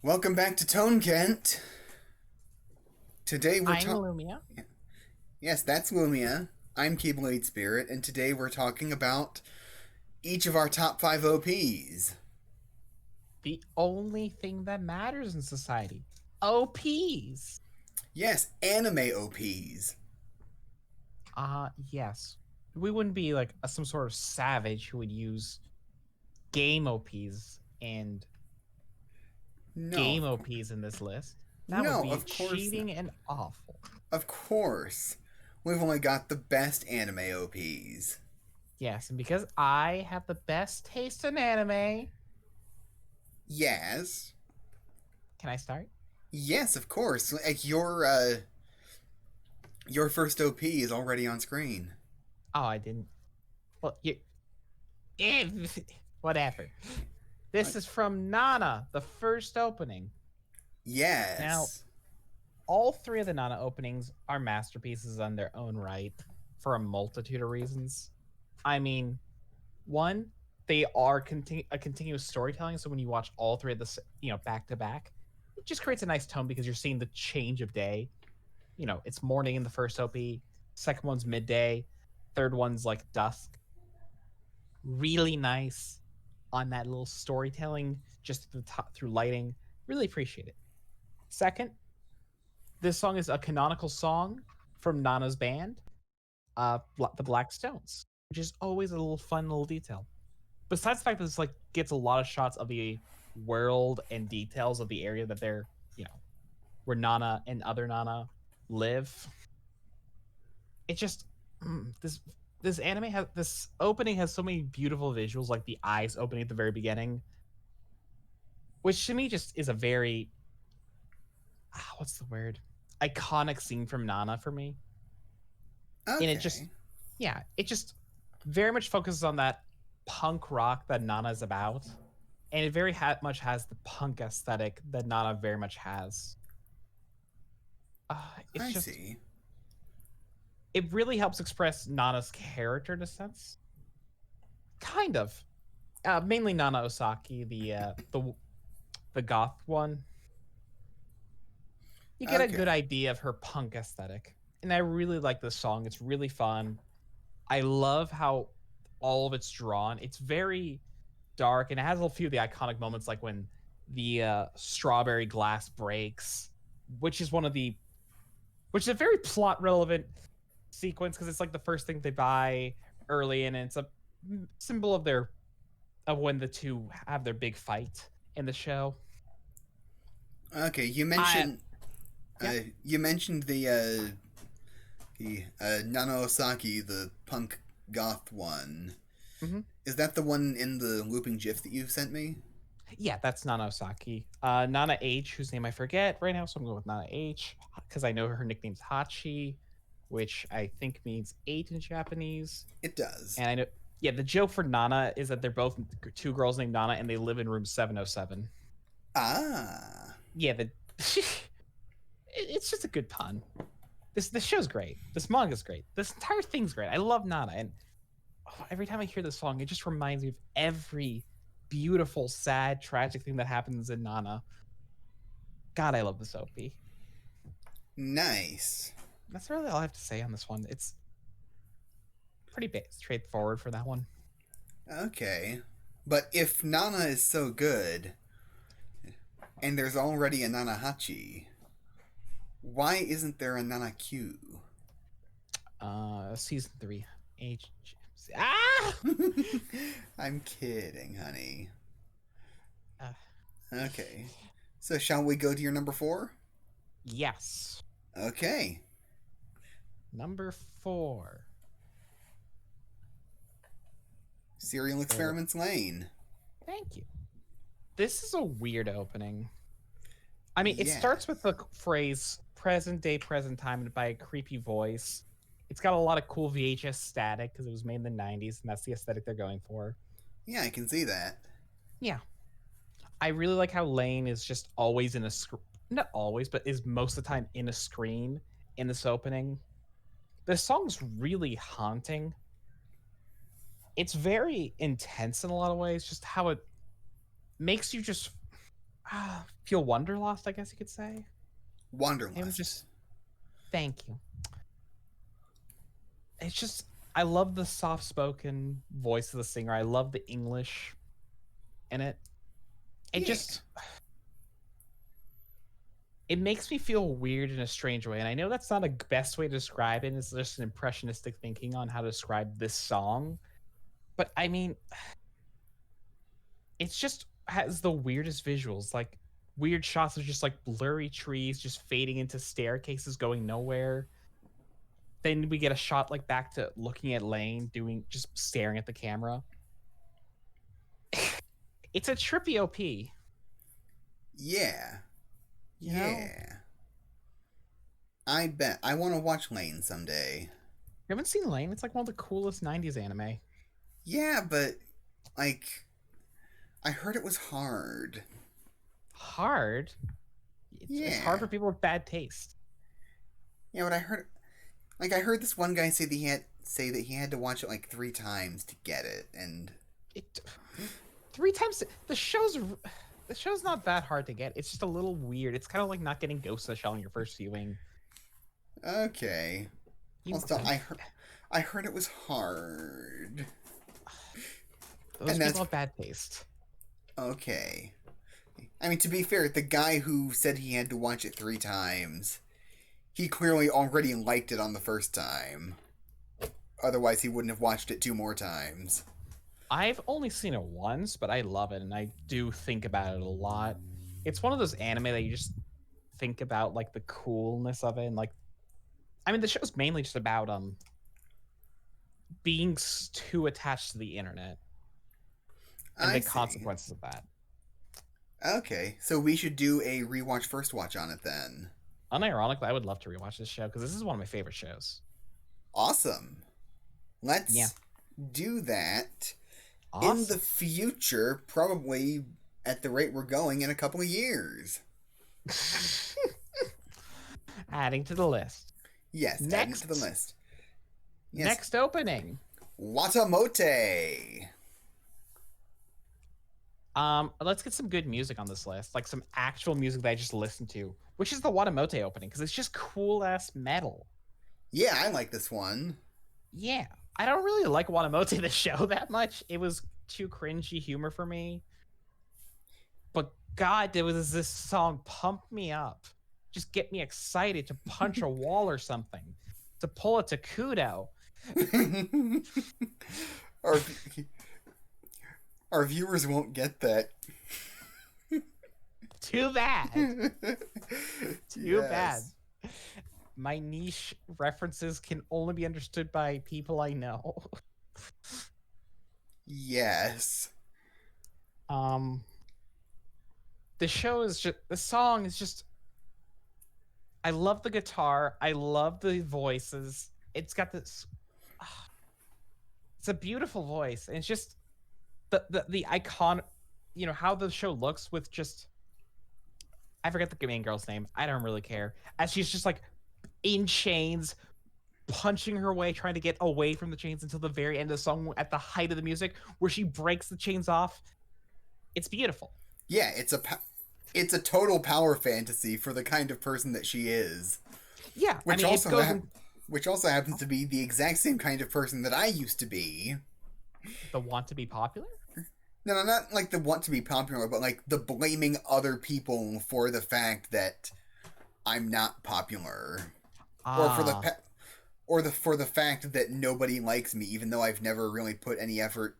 Welcome back to TONEKENT. Today we're I'm talking. Lumia. Yes, that's Lumia. I'm Keyblade Spirit, and today we're talking about each of our top 5 OPs. The only thing that matters in society. OPs. Yes, anime OPs. Yes. We wouldn't be like some sort of savage who would use game OPs and No, game OPs in this list. That would no, be of course not. cheating and awful. Of course, we've only got the best anime OPs. Yes, and because I have the best taste in anime, Yes, can I start? yes, of course. Like your first OP is already on screen. Oh, I didn't. Well, you. eh, Whatever. This is from Nana, the first opening. Now, Yes. all three of the Nana openings are masterpieces on their own right for a multitude of reasons. I mean, one, they are a continuous storytelling. So when you watch all three of this, back to back, it just creates a nice tone because you're seeing the change of day. It's morning in the first OP, second one's midday, third one's like dusk. Really nice on that little storytelling, just through lighting. Really appreciate it. Second, this song is a canonical song from Nana's band, the Black Stones, which is always a little fun little detail. Besides the fact that this like gets a lot of shots of the world and details of the area that they're, where Nana and other Nana live. It just this anime has this opening has so many beautiful visuals, like the eyes opening at the very beginning, which to me just is a very what's the word, iconic scene from Nana for me. And it just, Okay. yeah, it just very much focuses on that punk rock that Nana is about, and it very much has the punk aesthetic that Nana very much has. It's I just, see. it really helps express Nana's character in a sense, kind of. Mainly Nana Osaki, the goth one. You get a good Okay. idea of her punk aesthetic, and I really like this song. It's really fun. I love how all of it's drawn. It's very dark, and it has a few of the iconic moments, like when the strawberry glass breaks, which is which is a very plot relevant sequence because it's like the first thing they buy early, and it's a symbol of when the two have their big fight in the show. Okay, I Yeah. you mentioned the Nana Osaki, the punk goth one. Mhm. Is that the one in the looping GIF that you sent me? Yeah, that's Nana Osaki. Nana H, whose name I forget right now, so I'm going with Nana H because I know her nickname's Hachi, which I think means eight in Japanese. It does. And I know, yeah, the joke for Nana is that they're both two girls named Nana and they live in room 707. Ah. Yeah, it's just a good pun. This show's great. This manga's great. This entire thing's great. I love Nana, and every time I hear this song, it just reminds me of every beautiful, sad, tragic thing that happens in Nana. God, I love this OP. Nice. That's really all I have to say on this one. It's pretty straightforward for that one. Okay. But if Nana is so good, and there's already a Nanahachi, why isn't there a Nana Q? Season 3. Ah! I'm kidding, honey. Uh, Okay. So shall we go to your number 4? yes. Okay. Number 4. Serial The Experiments Lane. Thank you. This is a weird opening. I mean, it starts with Yes. the phrase present day, present time, and by a creepy voice. It's got a lot of cool VHS static because it was made in the 90s, and that's the aesthetic they're going for. Yeah, I can see that. Yeah. I really like how Lane is just always in a screen. Not always, but is most of the time in a screen in this opening. This song's really haunting. It's very intense in a lot of ways, just how it makes you just feel wanderlost, I guess you could say. It was Wanderlust. just thank you. It's just I love the soft spoken voice of the singer. I love the English in it. It Yeah. just it makes me feel weird in a strange way. And I know that's not a best way to describe it. It's just an impressionistic thinking on how to describe this song. But I mean, it's just has the weirdest visuals, like weird shots of just like blurry trees just fading into staircases going nowhere. Then we get a shot like back to looking at Lane doing just staring at the camera. It's a trippy OP, Yeah. you know? Yeah. I bet. I want to watch Lane someday. You haven't seen Lane? It's like one of the coolest 90s anime. Yeah, but, like, I heard it was hard. Hard? It's hard Yeah. for people with bad taste. Yeah, but I heard, like, I heard this one guy say that he had to watch it like 3 times to get it, and It 3 times the show's not that hard to get. It's just a little weird. It's kind of like not getting Ghost in the Shell on your first viewing. okay. You, Also, I heard it was hard. those And people that's have bad taste. okay. I mean, to be fair, the guy who said he had to watch it 3 times, he clearly already liked it on the first time. Otherwise, he wouldn't have watched it 2 more times. I've only seen it once, but I love it and I do think about it a lot. It's one of those anime that you just think about like the coolness of it and like I mean the show's mainly just about being too attached to the internet and I the see. consequences of that. Okay, so we should do a rewatch first watch on it then. Unironically, I would love to rewatch this show because this is one of my favorite shows. Awesome. Yeah. Let's do that in the Awesome. future, probably at the rate we're going in a couple of years. Adding to the list. Yes, add it to the Next. list. Yes. Next opening. Watamote. Let's get some good music on this list, like some actual music that I just listened to, which is the Watamote opening, because it's just cool ass metal. Yeah, I like this one. Yeah. I don't really like Watamote the show that much. It was too cringy humor for me. But God, there was this song pump me up. Just get me excited to punch a wall or something. To pull a Takudo. our, our viewers won't get that. Too bad. Too bad. Yes. My niche references can only be understood by people I know. Yes. The song is just I love the guitar, I love the voices. It's got this it's a beautiful voice, and it's just the icon, how the show looks with just I forget the main girl's name. I don't really care. As she's just like in chains, punching her way, trying to get away from the chains until the very end of the song at the height of the music, where she breaks the chains off. It's beautiful. Yeah, it's a total power fantasy for the kind of person that she is. Yeah, Which I mean, also which also happens to be the exact same kind of person that I used to be. the want to be popular. No, not like the want to be popular, but like the blaming other people for the fact that I'm not popular, or for the fact that nobody likes me, even though I've never really put any effort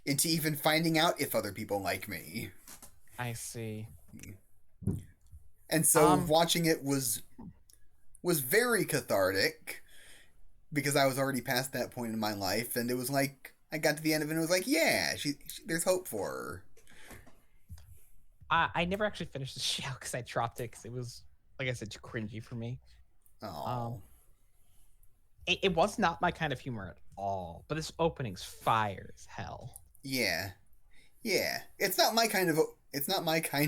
into even finding out if other people like me. I see. And so watching it was very cathartic because I was already past that point in my life, and it was like I got to the end of it and it was like, yeah, there's hope for her. I never actually finished the show because I dropped it because it was, like I said, too cringy for me. Oh. It was not my kind of humor at all, but this opening's fire as hell. Yeah. Yeah. It's not my kind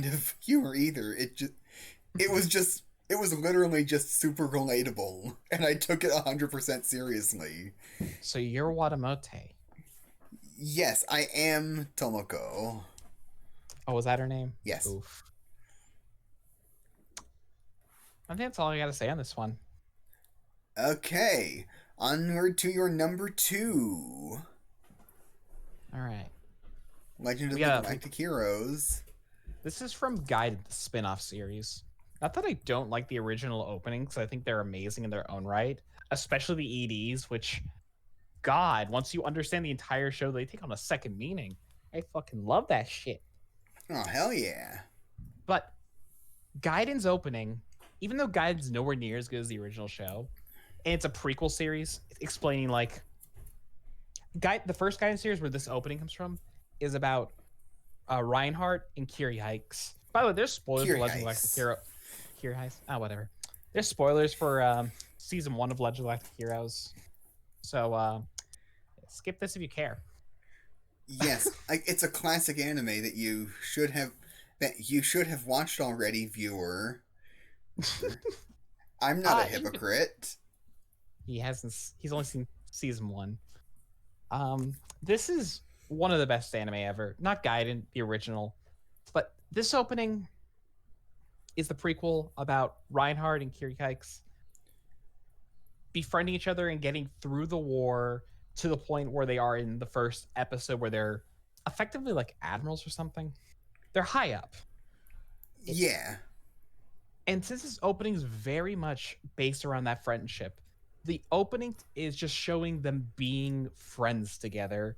of humor either. It was literally just super relatable, and I took it 100% seriously. So you're Watamote. Yes, I am Tomoko. Oh, was that her name? Yes. Oof. I think that's all I got to say on this one. Okay, onward to your number 2. All right. Legend of We the got Galactic Heroes. This is from Guided, the spin-off series. Not that I don't like the original openings, I think they're amazing in their own right, especially the EDs, which, God, once you understand the entire show, they take on a second meaning. I fucking love that shit. Oh, hell yeah. But Gaiden's opening, even though Gaiden's nowhere near as good as the original show, and it's a prequel series explaining like the first Gaiden series where this opening comes from is about Reinhardt and Curie Hikes. By the way, there's spoilers for Legend of Galactic Hero. Curie Hikes? Oh, whatever. There's spoilers for season 1 of Legend of Galactic Heroes. So skip this if you care. Yes, it's a classic anime that you should have watched already, viewer. I'm not a hypocrite. He hasn't. He's only seen season 1. This is one of the best anime ever. Not Gaiden, the original, but this opening is the prequel about Reinhardt and Curie Hikes befriending each other and getting through the war to the point where they are in the first episode where they're effectively like admirals or something. They're high up. Yeah. And since this opening is very much based around that friendship, the opening is just showing them being friends together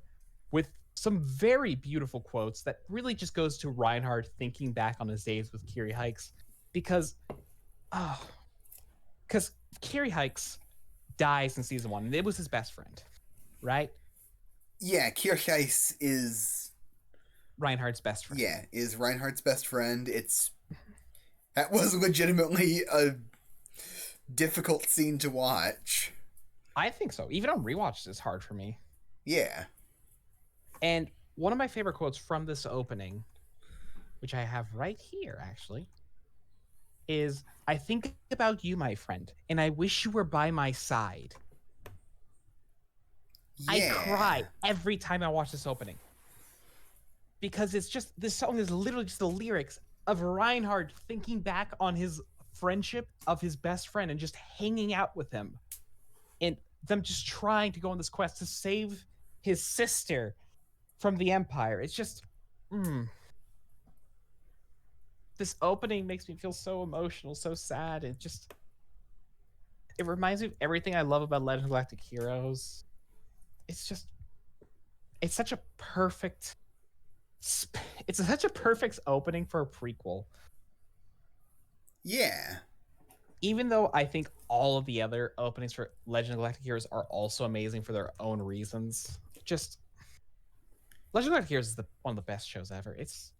with some very beautiful quotes that really just goes to Reinhardt thinking back on his days with Curie Hikes. Because Curie Hikes dies in season 1, and it was his best friend, right? Yeah, Curie Hikes is Reinhardt's best friend. Yeah, is Reinhardt's best friend. That was legitimately a difficult scene to watch. I think so. Even on rewatches, it's hard for me. Yeah. And one of my favorite quotes from this opening, which I have right here, actually, is, "I think about you, my friend, and I wish you were by my side." Yeah. I cry every time I watch this opening. Because it's just, this song is literally just the lyrics of Reinhardt thinking back on his friendship of his best friend and just hanging out with him. And them just trying to go on this quest to save his sister from the Empire. It's just, this opening makes me feel so emotional, so sad. It reminds me of everything I love about Legend of Galactic Heroes. It's such a perfect opening for a prequel. Yeah. Even though I think all of the other openings for Legend of Galactic Heroes are also amazing for their own reasons. Just Legend of Galactic Heroes is one of the best shows ever. It's,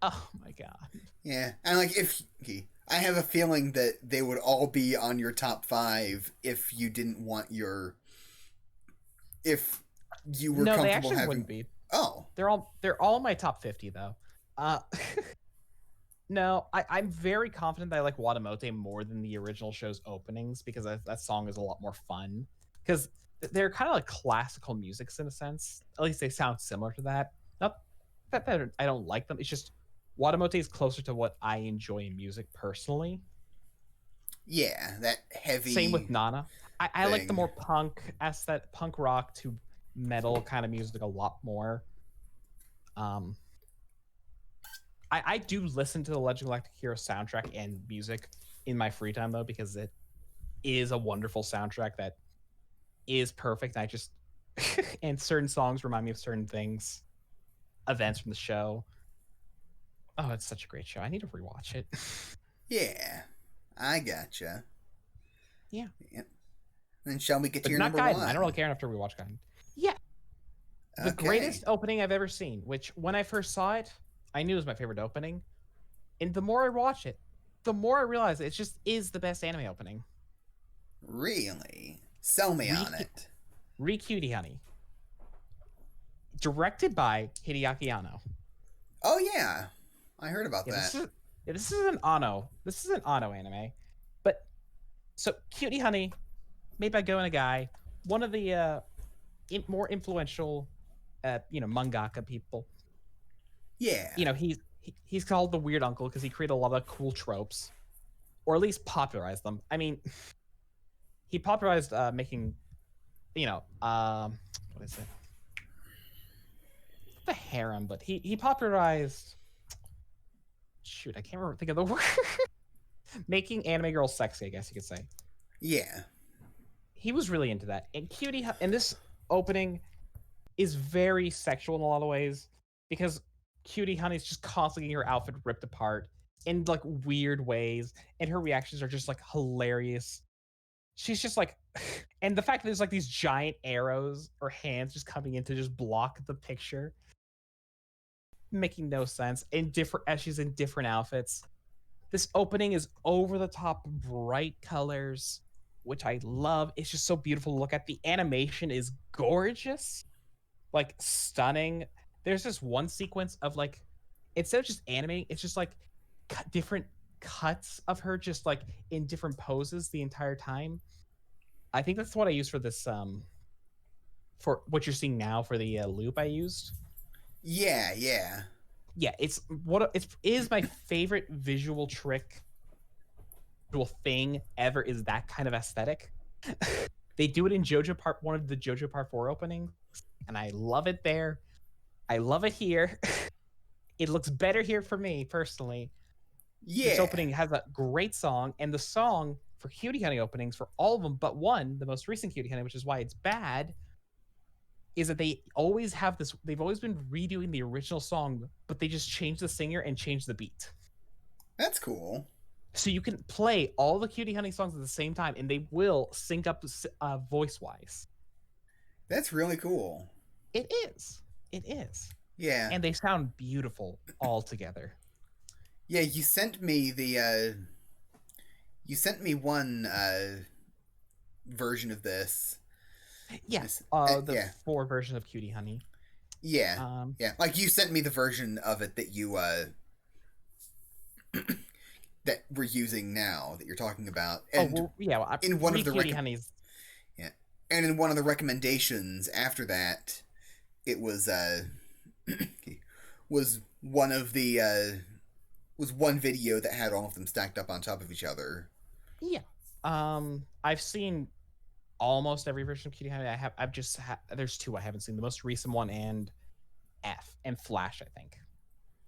oh my god. Yeah, and like I have a feeling that they would all be on your top 5 if you didn't want if you were comfortable they actually having. Wouldn't be. Oh, they're all in my top 50 though. No, I'm very confident that I like Watamote more than the original show's openings because that song is a lot more fun. Because they're kind of like classical musics in a sense. At least they sound similar to that. Not that I don't like them. It's just Watamote is closer to what I enjoy in music personally. Yeah, that heavy. Same with Nana. I like the more punk rock to metal kind of music a lot more. I do listen to the Legend of Galactic Hero soundtrack and music in my free time though, because it is a wonderful soundtrack that is perfect. I just and certain songs remind me of certain things, events from the show. Oh, it's such a great show. I need to rewatch it. Yeah, I gotcha. Yeah. Then shall we get to your number Gaiden. 1? I don't really care enough to rewatch Gaiden. Yeah. The greatest opening I've ever seen, which when I first saw it, I knew it was my favorite opening. And the more I watch it, the more I realize it just is the best anime opening. Really? Sell me on it. Cutie Honey. Directed by Hideaki Anno. Oh yeah. I heard about that. This is an Anno. This is an Anno anime. But so Cutie Honey, made by Go and a Guy, one of the more influential mangaka people. Yeah. He's called the weird uncle because he created a lot of cool tropes. or at least popularized them. I mean, he popularized making, what is it? The harem, but he popularized. Shoot, I can't remember. Think of the word. Making anime girls sexy, I guess you could say. Yeah. He was really into that, and this opening is very sexual in a lot of ways because Cutie Honey's just constantly getting her outfit ripped apart in like weird ways, and her reactions are just like hilarious. She's just like, and the fact that there's like these giant arrows or hands just coming in to just block the picture, making no sense. As she's in different outfits. This opening is over the top bright colors, which I love. It's just so beautiful to look at. The animation is gorgeous, like stunning. There's this one sequence of like, instead of just animating, it's just like different cuts of her just like in different poses the entire time. I think that's what I used for this for what you're seeing now for the loop I used. Yeah. Yeah, it is my favorite visual thing ever, is that kind of aesthetic. They do it in one of the JoJo Part 4 openings, and I love it there. I love it here. It looks better here for me personally. Yeah. This opening has a great song, and the song for Cutie Honey openings, for all of them but one, the most recent Cutie Honey, which is why it's bad, is that they've always been redoing the original song, but they just change the singer and change the beat. That's cool. So you can play all the Cutie Honey songs at the same time, and they will sync up voice-wise. That's really cool. It is. Yeah. And they sound beautiful all together. Yeah, you sent me one version of this. Yes, the 4 version of Cutie Honey. Yeah, yeah. Like you sent me the version of it that you that we're using now, that you're talking about. And in one of the Cutie Honeys. Yeah, and in one of the recommendations after that, it was was one video that had all of them stacked up on top of each other. Yeah. I've seen almost every version of Cutie Honey. There's 2 I haven't seen. The most recent one and Flash, I think.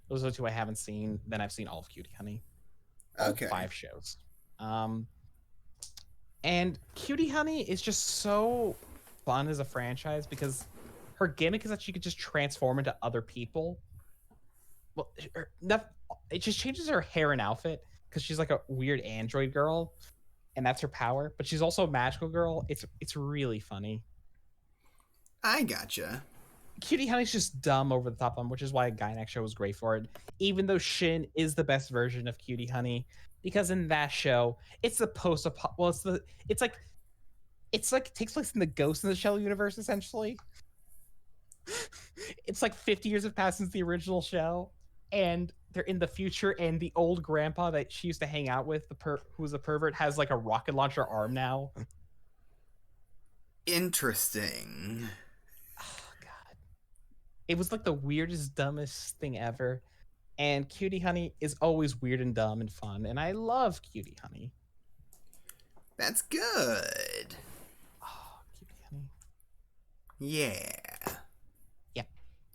Those are the 2 I haven't seen. Then I've seen all of Cutie Honey. Okay. 5 shows. And Cutie Honey is just so fun as a franchise because her gimmick is that she could just transform into other people. Well, it just changes her hair and outfit because she's like a weird android girl, and that's her power. But she's also a magical girl. It's really funny. I gotcha. Cutie Honey's just dumb over the top, which is why a Gynax show was great for it. Even though Shin is the best version of Cutie Honey, because in that show it's the it takes place in the Ghost in the Shell universe essentially. It's like 50 years have passed since the original show, and they're in the future, and the old grandpa that she used to hang out with, who's a pervert, has like a rocket launcher arm now. Interesting. Oh god, it was like the weirdest, dumbest thing ever. And Cutie Honey is always weird and dumb and fun, and I love Cutie Honey. That's good. Oh, Cutie Honey. Yeah.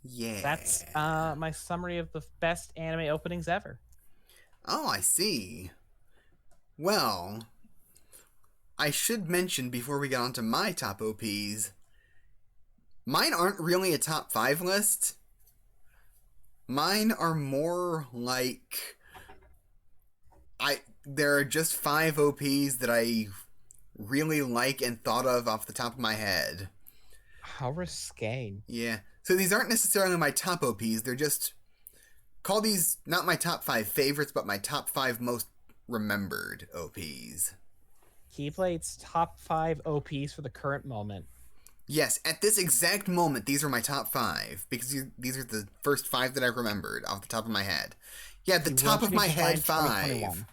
Yeah. That's my summary of the best anime openings ever. Oh, I see. Well, I should mention before we get on to my top OPs, mine aren't really a top 5 list. Mine are more like there are just 5 OPs that I really like and thought of off the top of my head. How risque. Yeah. So these aren't necessarily my top OPs. They're just, call these not my top 5 favorites, but my top 5 most remembered OPs. Keyblade's top 5 OPs for the current moment. Yes, at this exact moment, these are my top 5, because these are the first 5 that I remembered off the top of my head. Yeah, the top of my head 5.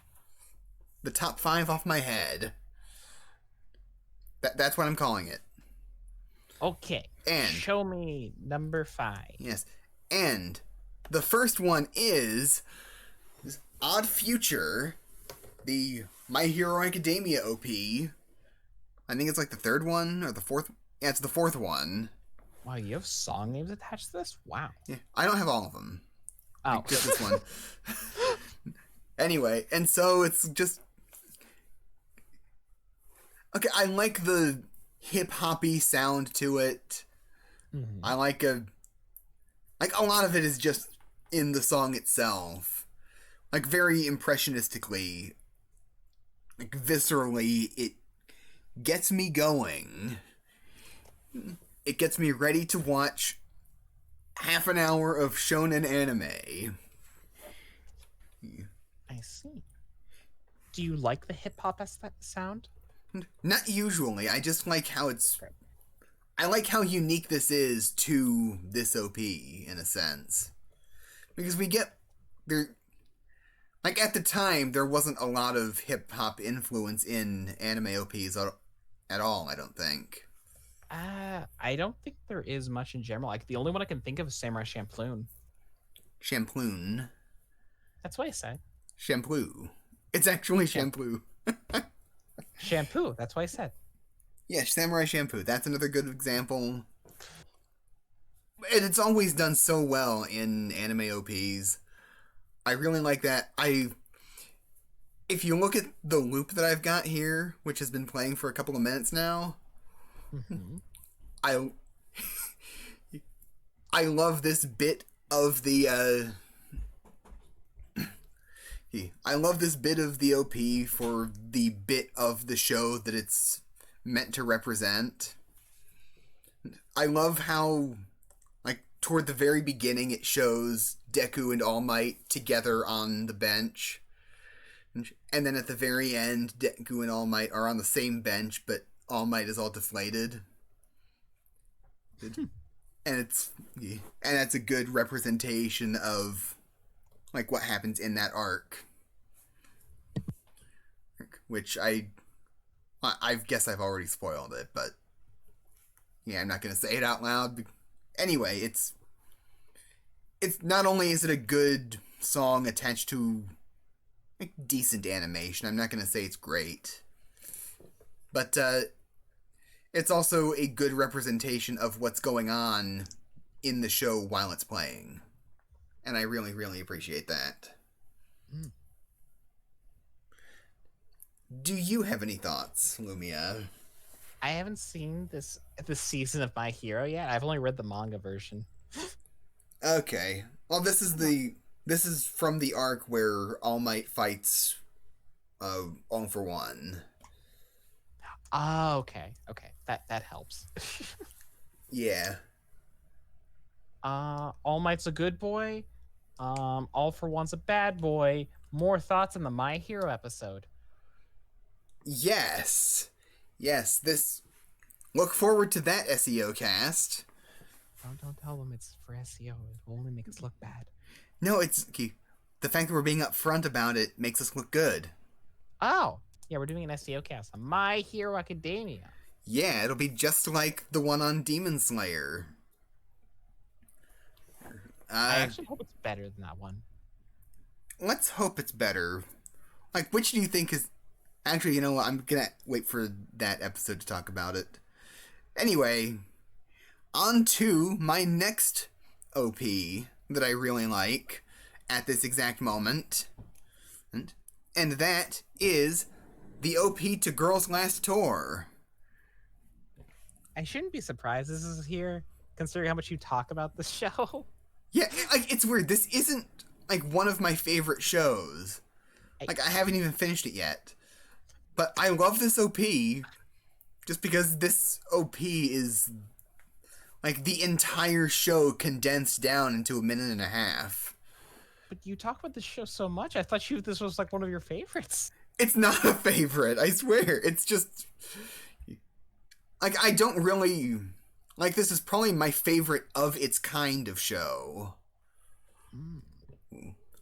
The top 5 off my head. That's what I'm calling it. Okay. And show me number 5. Yes. And the first one is Odd Future, the My Hero Academia OP. I think it's like the third one or the fourth. Yeah, it's the fourth one. Wow, you have song names attached to this? Wow. Yeah, I don't have all of them. Oh. Like, just this one. Anyway, and so it's just... Okay, I like the hip-hoppy sound to it. Mm-hmm. I like a lot of it is just in the song itself. Like, very impressionistically, like, viscerally, it gets me going. It gets me ready to watch half an hour of shonen anime. I see. Do you like the hip-hop sound? Not usually. I just like how it's... I like how unique this is to this OP, in a sense. Because we get... there. Like, at the time, there wasn't a lot of hip-hop influence in anime OPs at all, I don't think. I don't think there is much in general. Like, the only one I can think of is Samurai Champloo. Champloo. That's what I said. Shampoo. It's actually Shampoo. Shampoo. That's what I said. Yeah, Samurai Champloo. That's another good example. And it's always done so well in anime OPs. I really like that. If you look at the loop that I've got here, which has been playing for a couple of minutes now, mm-hmm. I love this bit of the I love this bit of the OP for the bit of the show that it's meant to represent. I love how, like, toward the very beginning it shows Deku and All Might together on the bench. And then at the very end, Deku and All Might are on the same bench, but All Might is all deflated. And that's a good representation of, like, what happens in that arc. Which I guess I've already spoiled it, but yeah, I'm not going to say it out loud. Anyway, it's not only is it a good song attached to, like, decent animation, I'm not going to say it's great, but it's also a good representation of what's going on in the show while it's playing. And I really, really appreciate that. Mm. Do you have any thoughts, Lumia? I haven't seen this season of My Hero yet. I've only read the manga version. Okay. Well, this is from the arc where All Might fights All for One. Oh, okay. Okay. That helps. Yeah. All Might's a good boy. All for One's a bad boy. More thoughts on the My Hero episode. Yes. Look forward to that SEO cast. Don't tell them it's for SEO. It will only make us look bad. No, it's the fact that we're being upfront about it makes us look good. Oh, yeah, we're doing an SEO cast on My Hero Academia. Yeah, it'll be just like the one on Demon Slayer. I actually hope it's better than that one. Let's hope it's better. Like, which do you think is... Actually, you know what? I'm gonna wait for that episode to talk about it. Anyway, on to my next OP that I really like at this exact moment. And that is the OP to Girls' Last Tour. I shouldn't be surprised this is here, considering how much you talk about this show. Yeah, like, it's weird. This isn't, like, one of my favorite shows. Like, I haven't even finished it yet. But I love this OP just because this OP is, like, the entire show condensed down into a minute and a half. But you talk about this show so much. I thought this was, like, one of your favorites. It's not a favorite, I swear. It's just... Like, I don't really... Like, this is probably my favorite of its kind of show.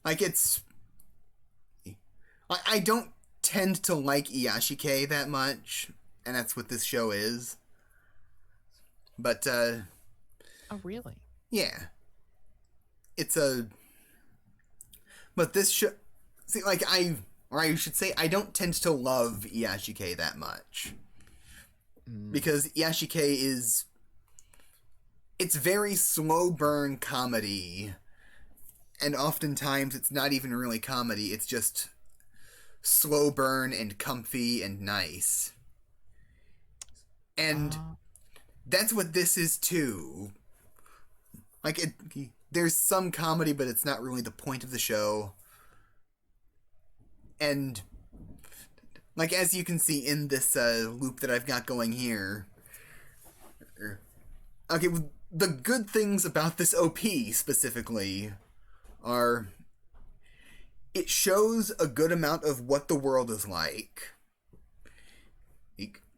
Like, it's... I don't tend to like Iyashike that much, and that's what this show is. But, Oh, really? Yeah. It's a... But this show... See, like, or I should say, I don't tend to love Iyashikei that much. Because Iyashikei is... It's very slow burn comedy. And oftentimes it's not even really comedy, it's just slow burn and comfy and nice. And that's what this is too. Like, there's some comedy, but it's not really the point of the show. And, like, as you can see in this loop that I've got going here... Okay, the good things about this OP, specifically, are... It shows a good amount of what the world is like.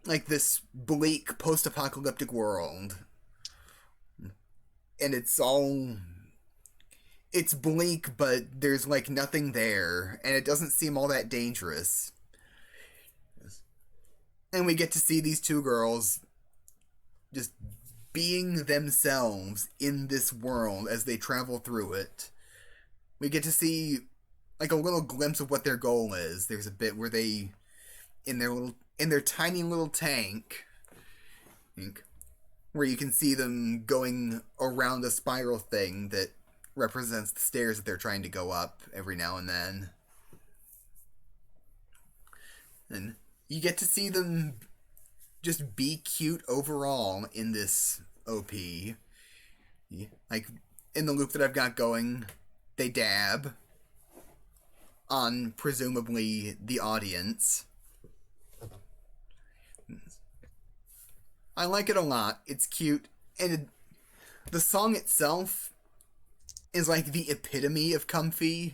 Like this bleak, post-apocalyptic world. And it's all... It's bleak, but there's, like, nothing there. And it doesn't seem all that dangerous. And we get to see these two girls just being themselves in this world as they travel through it. We get to see, like, a little glimpse of what their goal is. There's a bit where they, in their tiny little tank, where you can see them going around a spiral thing that represents the stairs that they're trying to go up every now and then. And you get to see them just be cute overall in this OP. Like, in the loop that I've got going, they dab on, presumably, the audience. I like it a lot. It's cute. And the song itself is like the epitome of comfy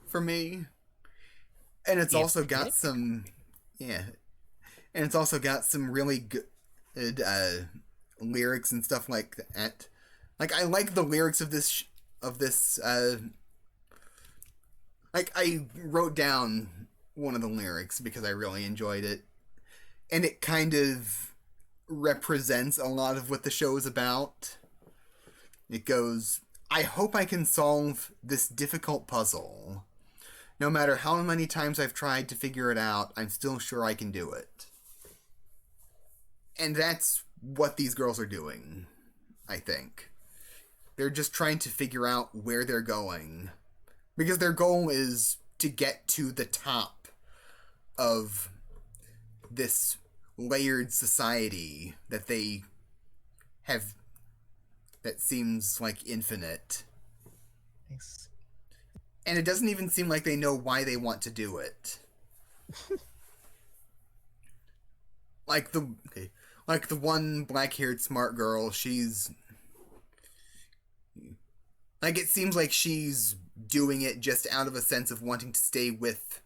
for me. And it's also got some... Yeah. And it's also got some really good lyrics and stuff like that. Like, I like the lyrics of this... Like, I wrote down one of the lyrics because I really enjoyed it. And it kind of represents a lot of what the show is about. It goes, I hope I can solve this difficult puzzle. No matter how many times I've tried to figure it out, I'm still sure I can do it. And that's what these girls are doing, I think. They're just trying to figure out where they're going. Because their goal is to get to the top of this layered society that they have, that seems like infinite. Nice. And it doesn't even seem like they know why they want to do it. Like the one black-haired smart girl, she's... Like, it seems like she's doing it just out of a sense of wanting to stay with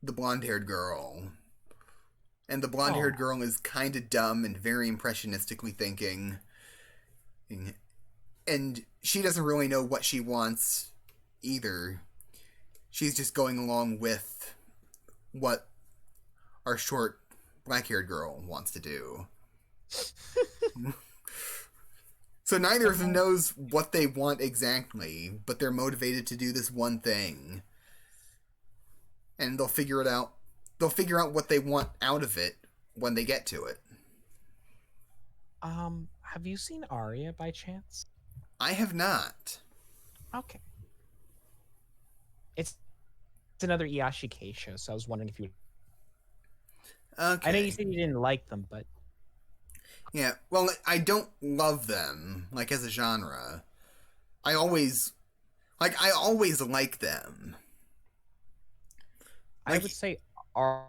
the blonde-haired girl. And the blonde-haired girl is kind of dumb and very impressionistically thinking. And she doesn't really know what she wants either. She's just going along with what our short black-haired girl wants to do. So neither of them knows what they want exactly, but they're motivated to do this one thing. And they'll figure it out. They'll figure out what they want out of it when they get to it. Have you seen Aria by chance? I have not. Okay. It's another Iyashikei show, so I was wondering if you would... Okay. I know you said you didn't like them, but... Yeah, well, I don't love them, like, as a genre. I always like them. I would say our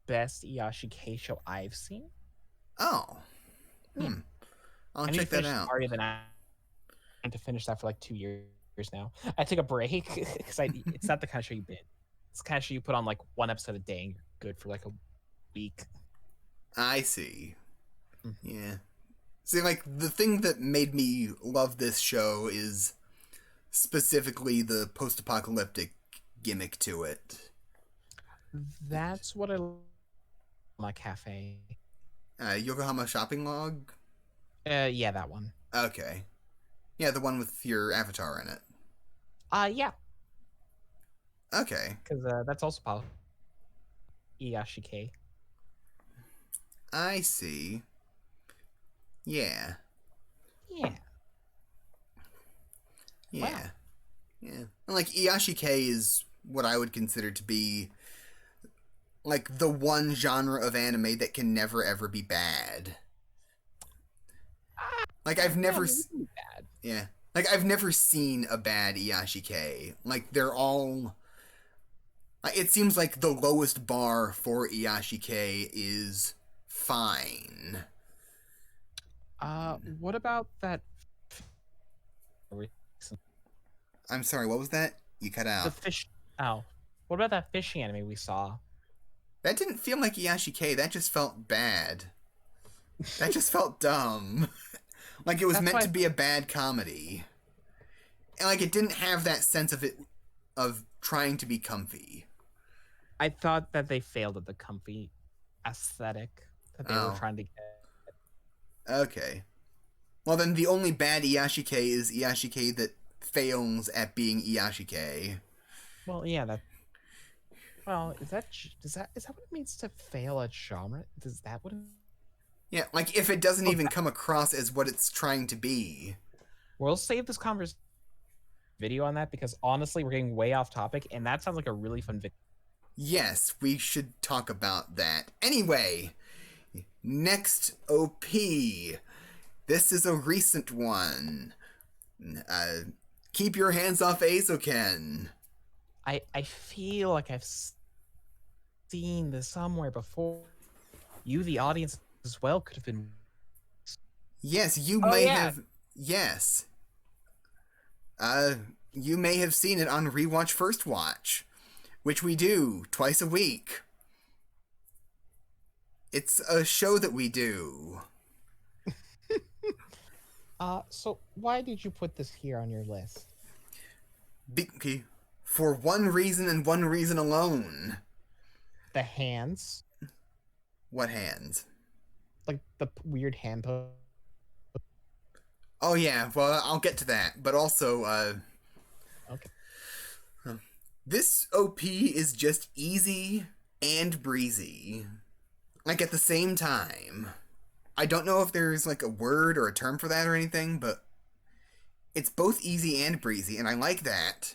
best Iyashikei show I've seen. Oh. Yeah. I'll check that out. Aria, then I had to finish that for like 2 years now. I took a break because it's not the kind of show you binge. It's the kind of show you put on like one episode a day and you're good for like a week. I see. Yeah. See, like, the thing that made me love this show is specifically the post-apocalyptic gimmick to it. That's what I love my cafe. Yokohama Shopping Log? Yeah, that one. Okay. Yeah, the one with your avatar in it. Yeah. Okay. Because that's also possible. Iyashike. I see. Yeah. Yeah. Yeah. Wow. Yeah. And like Iyashike is what I would consider to be like the one genre of anime that can never ever be bad. Like I've Yeah, never really bad. yeah. Like I've never seen a bad Iyashike. Like they're all it seems like the lowest bar for Iyashike is fine. What about that? I'm sorry, what was that? You cut The out. fish. Oh, what about that fishing anime we saw? That didn't feel like Iyashike, that just felt bad. That just felt dumb. Like it was That's meant to why be a bad comedy. And like it didn't have that sense of it of trying to be comfy. I thought that they failed at the comfy aesthetic that they were Oh, trying to get. okay. Well then the only bad Iyashike is Iyashike that fails at being Iyashike. Well, yeah, that. Well, is that what it means to fail at genre? Is that what? Yeah, like if it doesn't Oh, even come across as what it's trying to be. we'll save this conversation video on that because honestly, we're getting way off topic, and that sounds like a really fun video. Yes, we should talk about that. Anyway, next OP. This is a recent one. Keep your hands off Azokin. I feel like I've seen this somewhere before. You, the audience, as well, could have been. Yes, you Oh may yeah, have. Yes. Uh, you may have seen it on Rewatch First Watch, which we do twice a week. It's a show that we do. So why did you put this here on your list? For one reason and one reason alone. The hands, What hands? like the weird hand pose. Oh yeah, well I'll get to that. But also, Okay. this OP is just easy and breezy. Like at the same time. I don't know if there's like a word or a term for that or anything, but it's both easy and breezy, and I like that.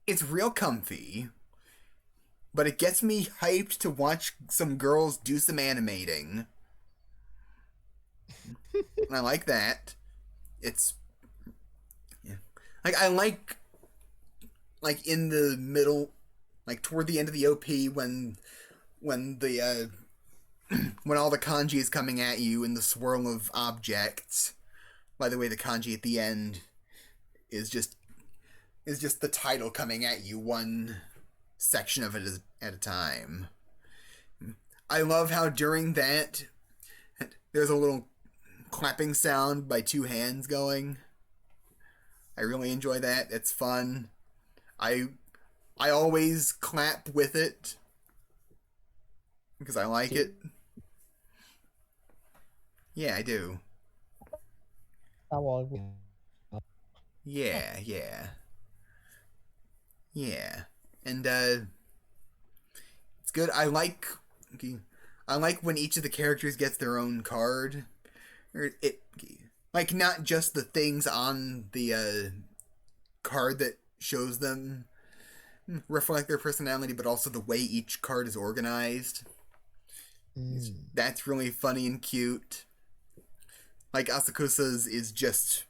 It's real comfy, but it gets me hyped to watch some girls do some animating. And I like that. It's yeah. Like I like in the middle, like toward the end of the OP when the when all the kanji is coming at you in the swirl of objects. By the way, the kanji at the end is just the title coming at you one section of it at a time. I love how during that there's a little clapping sound by two hands going. I really enjoy that. It's fun. I always clap with it because I like it. Yeah, I do. Oh, well, Yeah, yeah. Yeah. And it's good. I like when each of the characters gets their own card. Or it like not just the things on the card that shows them reflect their personality, but also the way each card is organized. That's really funny and cute. Like Asakusa's is just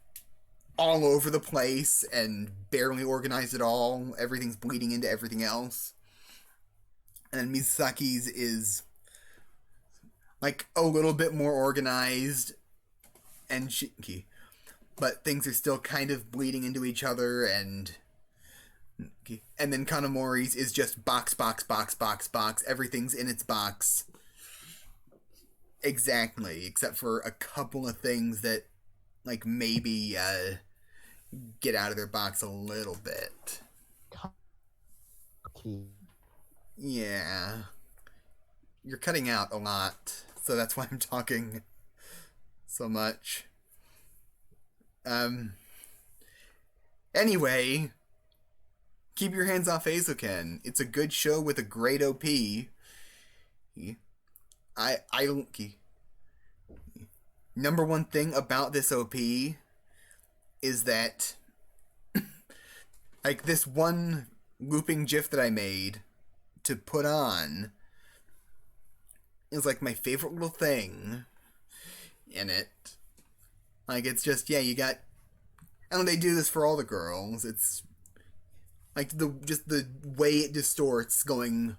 all over the place and barely organized at all. Everything's bleeding into everything else. And Misaki's is like a little bit more organized and shinky, but things are still kind of bleeding into each other. And then Kanamori's is just box, box, box, box, box. Everything's in its box. Exactly, except for a couple of things that like maybe get out of their box a little bit. Yeah. You're cutting out a lot, so that's why I'm talking so much. Anyway, Keep your hands off Azokin. It's a good show with a great OP. I number one thing about this OP is that like this one looping GIF that I made to put on is like my favorite little thing in it. Like it's just you got. I don't know, they do this for all the girls. It's like the way it distorts going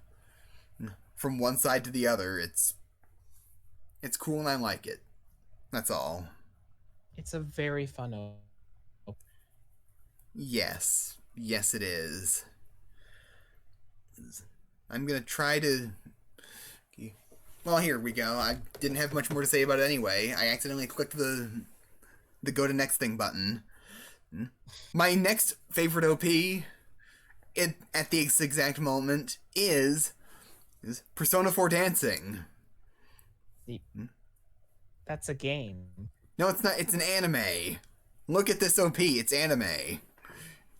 from one side to the other. It's cool and I like it. That's all. It's a very fun Yes. Yes, it is. I'm gonna try to... Well, here we go. I didn't have much more to say about it anyway. I accidentally clicked the go to next thing button. My next favorite OP at the exact moment is Persona 4 Dancing. That's a game. No, it's not. It's an anime. Look at this OP. It's anime.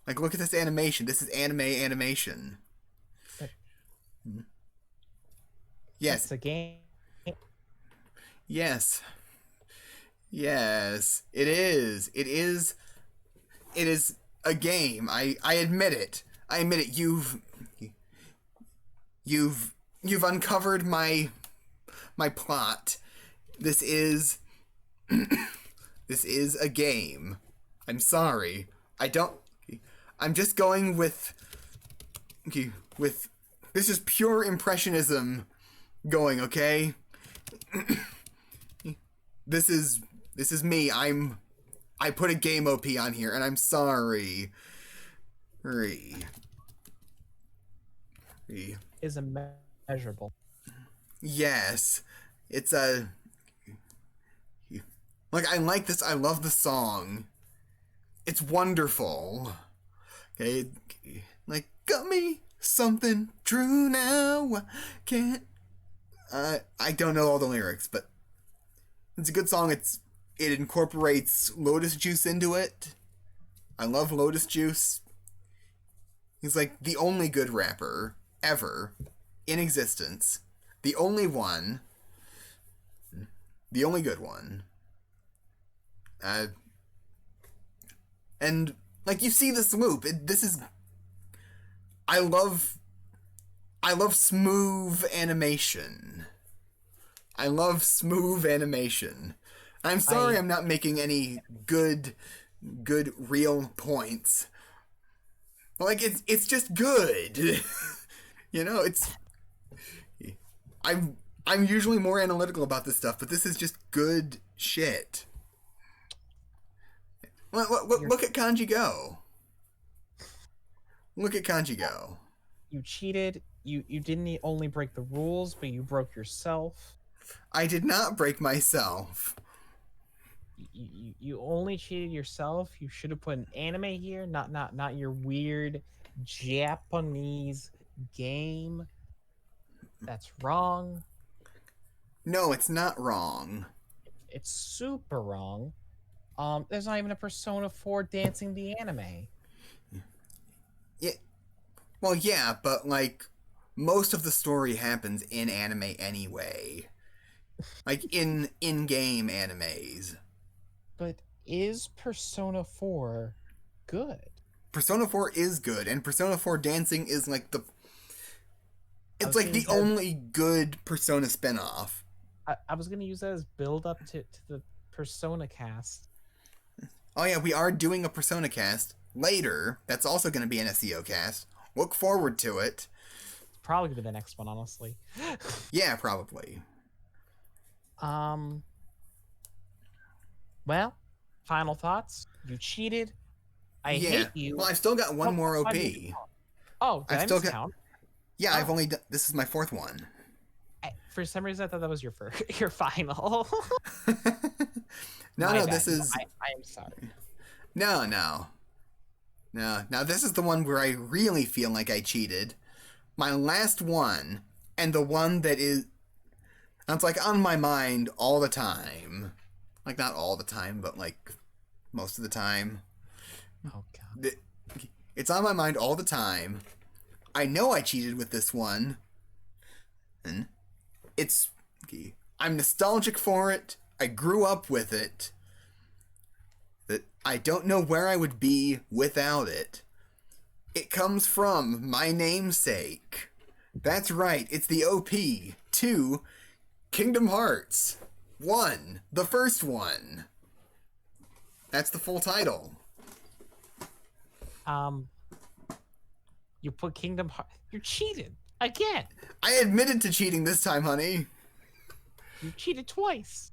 Like, look at this animation. This is anime animation. But yes. It's a game. Yes. Yes. It is. It is. It is a game. I admit it. I admit it. You've uncovered my plot. This is this is a game. I'm sorry. I'm just going with this is pure impressionism going, okay? This is me. I put a game OP on here and I'm sorry. Is immeasurable. Yes. It's a... Like, I like this. I love the song. It's wonderful. Okay? Like, got me something true now. Can't... I don't know all the lyrics, but it's a good song. It incorporates Lotus Juice into it. I love Lotus Juice. He's like the only good rapper ever in existence. The only one. The only good one. And like you see this loop. I love smooth animation. I love smooth animation. I'm sorry I'm not making any good real points. Like it's just good. You know, I'm usually more analytical about this stuff, but this is just good shit. Look at Kanji Go. Look at Kanji Go. You cheated. You didn't only break the rules, but you broke yourself. I did not break myself. You only cheated yourself. You should have put an anime here, not your weird Japanese game. That's wrong. No, it's not wrong. It's super wrong. There's not even a Persona 4 dancing the anime. Yeah. Well, yeah, but like most of the story happens in anime anyway. Like in-game animes. But is Persona 4 good? Persona 4 is good, and Persona 4 Dancing is like it's like the only good Persona spinoff. I was gonna use that as build up to the Persona cast. Oh yeah, we are doing a Persona cast later. That's also going to be an SEO cast. Look forward to it. It's probably gonna be the next one, honestly. Yeah, probably. Well, final thoughts. You cheated. I hate you. Well, I've still got one more OP. Oh, did I still count? Yeah, I've only done... This is my fourth one. For some reason, I thought that was your your final. No, this is... I am sorry. No. Now, this is the one where I really feel like I cheated. My last one, and the one that is... It's like on my mind all the time. Like, not all the time, but like most of the time. Oh, God. It's on my mind all the time. I know I cheated with this one. And it's... I'm nostalgic for it. I grew up with it. That I don't know where I would be without it. It comes from my namesake. That's right, it's the OP to Kingdom Hearts 1, the first one. That's the full title. You put Kingdom Hearts... You cheated. Again. I admitted to cheating this time, honey. You cheated twice.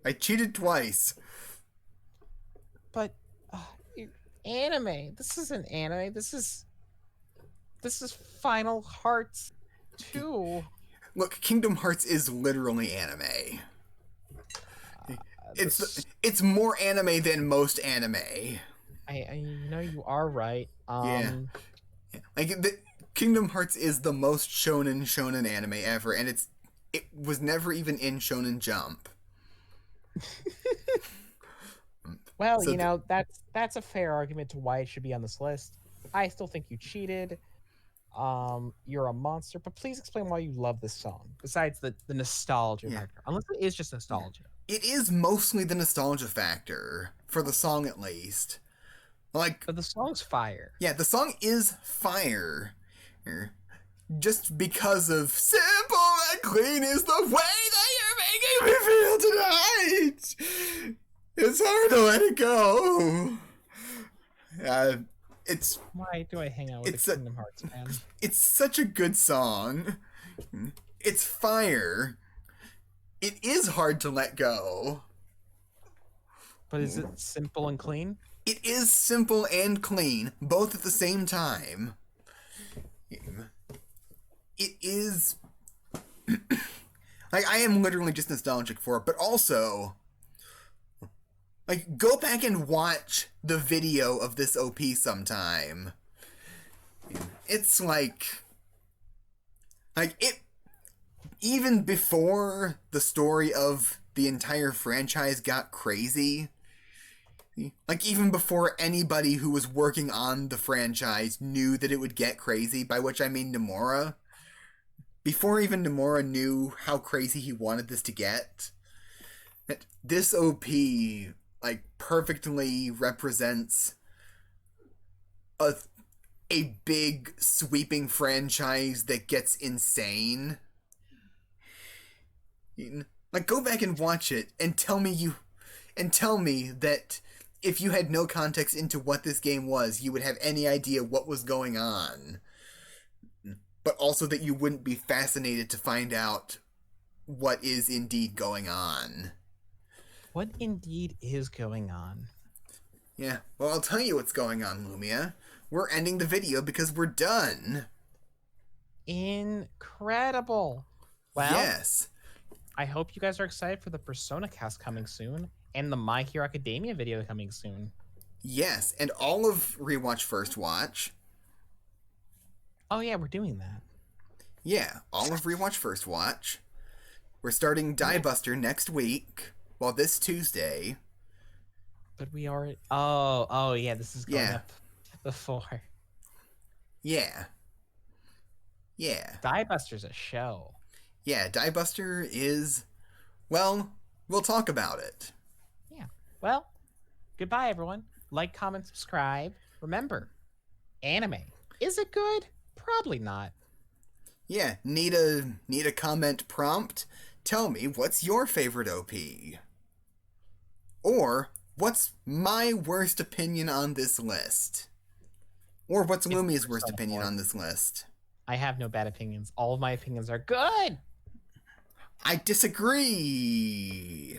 I cheated twice. But... anime. This isn't anime. This is Final Hearts 2. Look, Kingdom Hearts is literally anime. It's more anime than most anime. I know you are right. Yeah. Like Kingdom Hearts is the most shonen anime ever, and it was never even in Shonen Jump. Well, so that's a fair argument to why it should be on this list. I still think you cheated. You're a monster, but please explain why you love this song, besides the nostalgia factor. Unless it is just nostalgia. It is mostly the nostalgia factor, for the song at least. But the song's fire. Yeah, the song is fire. Just because of simple and clean is the way that you're making me feel tonight. It's hard to let it go. Why do I hang out with the Kingdom Hearts, man? It's such a good song. It's fire. It is hard to let go. But is it simple and clean? It is simple and clean, both at the same time. It is... I am literally just nostalgic for it, but also... go back and watch the video of this OP sometime. It's it... Even before the story of the entire franchise got crazy... even before anybody who was working on the franchise knew that it would get crazy, by which I mean Nomura. Before even Nomura knew how crazy he wanted this to get, this OP, perfectly represents a big, sweeping franchise that gets insane. Go back and watch it and tell me that if you had no context into what this game was, you would have any idea what was going on. But also that you wouldn't be fascinated to find out what is indeed going on. What indeed is going on? Yeah, well, I'll tell you what's going on, Lumia. We're ending the video because we're done. Incredible. Well, yes. I hope you guys are excited for the Persona cast coming soon. And the My Hero Academia video coming soon. Yes, and all of Rewatch First Watch. Oh yeah, we're doing that. Yeah, all of Rewatch First Watch. We're starting Die Buster next week. Well, this Tuesday. But we already... Oh yeah, this is going up before. Yeah. Die Buster's a show. Yeah, Die Buster is... Well, we'll talk about it. Well, goodbye, everyone. Like, comment, subscribe. Remember, anime. Is it good? Probably not. Yeah, need a comment prompt? Tell me, what's your favorite OP? Or, what's my worst opinion on this list? Or what's Lumia's worst opinion on this list? I have no bad opinions. All of my opinions are good! I disagree!